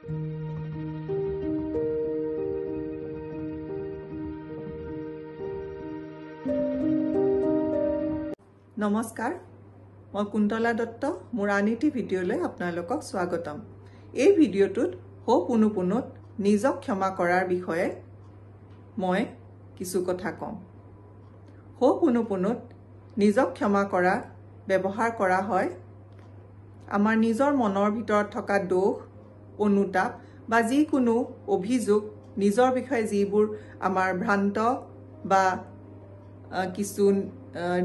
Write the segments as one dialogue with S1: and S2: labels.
S1: নমস্কাৰ, মই কুন্তলা দত্ত মোৰ আনিটি ভিডিঅ'লৈ আপোনালোকক স্বাগতম। এই ভিডিঅ'টোত হোপোনোপোনোত নিজক ক্ষমা কৰাৰ বিষয়ে মই কিছু কথা কম। হোপোনোপোনোত নিজক ক্ষমা কৰা ব্যৱহাৰ কৰা হয় আমাৰ নিজৰ মনৰ ভিতৰত থকা দোষ, অনুতাপ বা যিকোনো অভিযোগ, নিজৰ বিষয়ে যিবোৰ আমাৰ ভ্ৰান্ত বা কিছু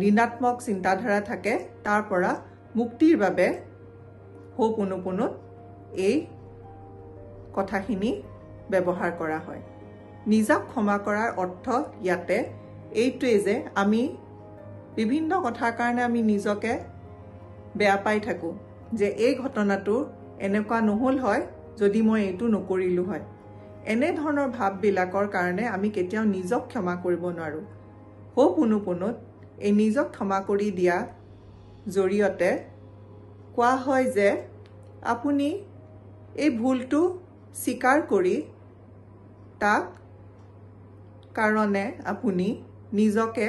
S1: ঋণাত্মক চিন্তাধাৰা থাকে তাৰ পৰা মুক্তিৰ বাবে হোপোনোপোনোত এই কথাখিনি ব্যৱহাৰ কৰা হয়। নিজক ক্ষমা কৰাৰ অৰ্থ ইয়াতে এইটোৱে যে আমি বিভিন্ন কথাৰ কাৰণে আমি নিজকে বেয়া পাই থাকোঁ, যে এই ঘটনাটো এনেকুৱা নহ'ল হয় যদি মই এইটো নকৰিলোঁ হয়। এনে ধৰণৰ ভাৱবিলাকৰ কাৰণে আমি কেতিয়াও নিজক ক্ষমা কৰিব নোৱাৰোঁ। হোপোনোপোনোত এই নিজক ক্ষমা কৰি দিয়া জৰিয়তে কোৱা হয় যে আপুনি এই ভুলটো স্বীকাৰ কৰি তাক কাৰণে আপুনি নিজকে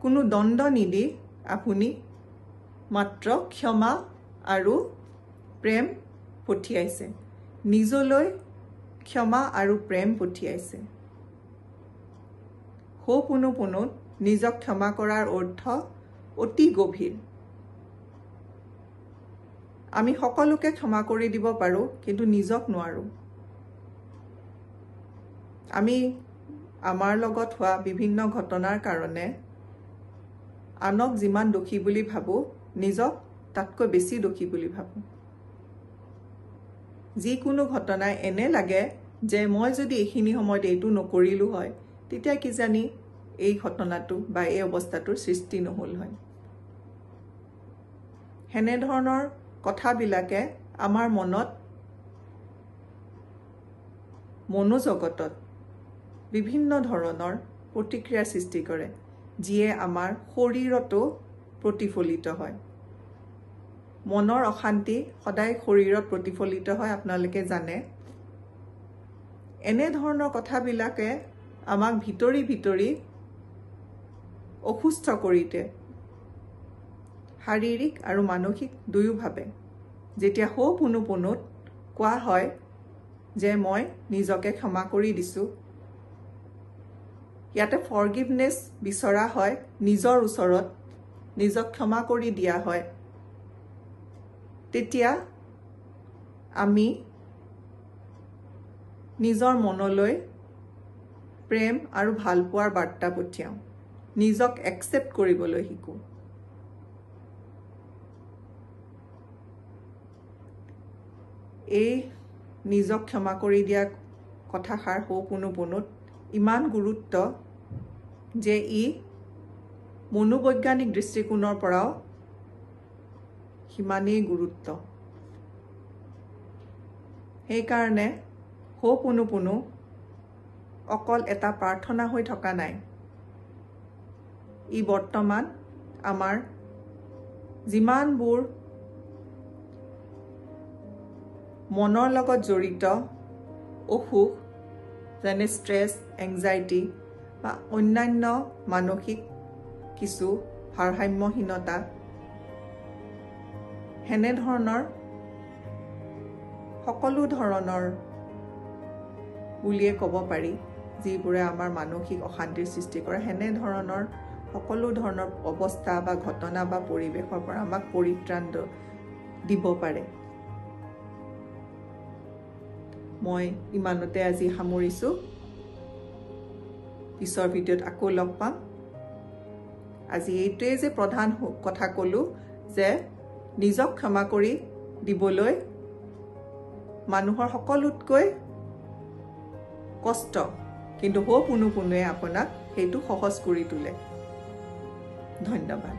S1: কোনো দণ্ড নিদি আপুনি মাত্ৰ ক্ষমা আৰু প্ৰেম পঠিয়াইছে, নিজলৈ ক্ষমা আৰু প্ৰেম পঠিয়াইছে। হোপোনোপোনোত নিজক ক্ষমা কৰাৰ অৰ্থ অতি গভীৰ। আমি সকলোকে ক্ষমা কৰি দিব পাৰোঁ, কিন্তু নিজক নোৱাৰোঁ। আমি আমাৰ লগত হোৱা বিভিন্ন ঘটনাৰ কাৰণে আনক যিমান দোষী বুলি ভাবোঁ, নিজক তাতকৈ বেছি দোষী বুলি ভাবোঁ। যিকোনো ঘটনাই এনে লাগে যে মই যদি এইখিনি সময়ত এইটো নকৰিলোঁ হয়, তেতিয়া কিজানি এই ঘটনাটো বা এই অৱস্থাটোৰ সৃষ্টি নহ'ল হয়। সেনেধৰণৰ কথাবিলাকে আমাৰ মনোজগতত বিভিন্ন ধৰণৰ প্ৰতিক্ৰিয়াৰ সৃষ্টি কৰে, যিয়ে আমাৰ শৰীৰতো প্ৰতিফলিত হয়। মনৰ অশান্তি সদায় শৰীৰত প্ৰতিফলিত হয়, আপোনালোকে জানে। এনেধৰণৰ কথাবিলাকে আমাক ভিতৰি ভিতৰি অসুস্থ কৰি দিয়ে, শাৰীৰিক আৰু মানসিক দুয়োভাৱে। যেতিয়া হোপোনোপোনোত কোৱা হয় যে মই নিজকে ক্ষমা কৰি দিছোঁ, ইয়াতে ফৰগিভনেছ বিচৰা হয়, নিজৰ ওচৰত নিজক ক্ষমা কৰি দিয়া হয়, তেতিয়া আমি নিজৰ মনলৈ প্ৰেম আৰু ভালপোৱাৰ বাৰ্তা পঠিয়াওঁ, নিজক একচেপ্ট কৰিবলৈ শিকোঁ। এই নিজক ক্ষমা কৰি দিয়া কথাষাৰ হোপোনোপোনোত ইমান গুৰুত্ব যে ই মনোবৈজ্ঞানিক দৃষ্টিকোণৰ পৰাও সিমানেই গুৰুত্ব। সেইকাৰণে হোপোনোপোনো অকল এটা প্ৰাৰ্থনা হৈ থকা নাই, ই বৰ্তমান আমাৰ যিমানবোৰ মনৰ লগত জড়িত অসুখ, যেনে ষ্ট্ৰেছ, এংজাইটি বা অন্যান্য মানসিক কিছু ভাৰসাম্যহীনতা, সেনেধৰণৰ সকলো ধৰণৰ বুলিয়ে ক'ব পাৰি, যিবোৰে আমাৰ মানসিক অশান্তিৰ সৃষ্টি কৰে, সেনেধৰণৰ সকলো ধৰণৰ অৱস্থা বা ঘটনা বা পৰিৱেশৰ পৰা আমাক পৰিত্ৰাণ দিব পাৰে। মই ইমানতে আজি সামৰিছোঁ। পিছৰ ভিডিঅ'ত আকৌ লগ পাম। আজি এইটোৱেই যে প্ৰধান কথা ক'লোঁ যে নিজক ক্ষমা কৰি দিবলৈ মানুহৰ সকলোতকৈ কষ্ট, কিন্তু হোপোনোপোনোৱে আপোনাক সেইটো সহজ কৰি তোলে। ধন্যবাদ।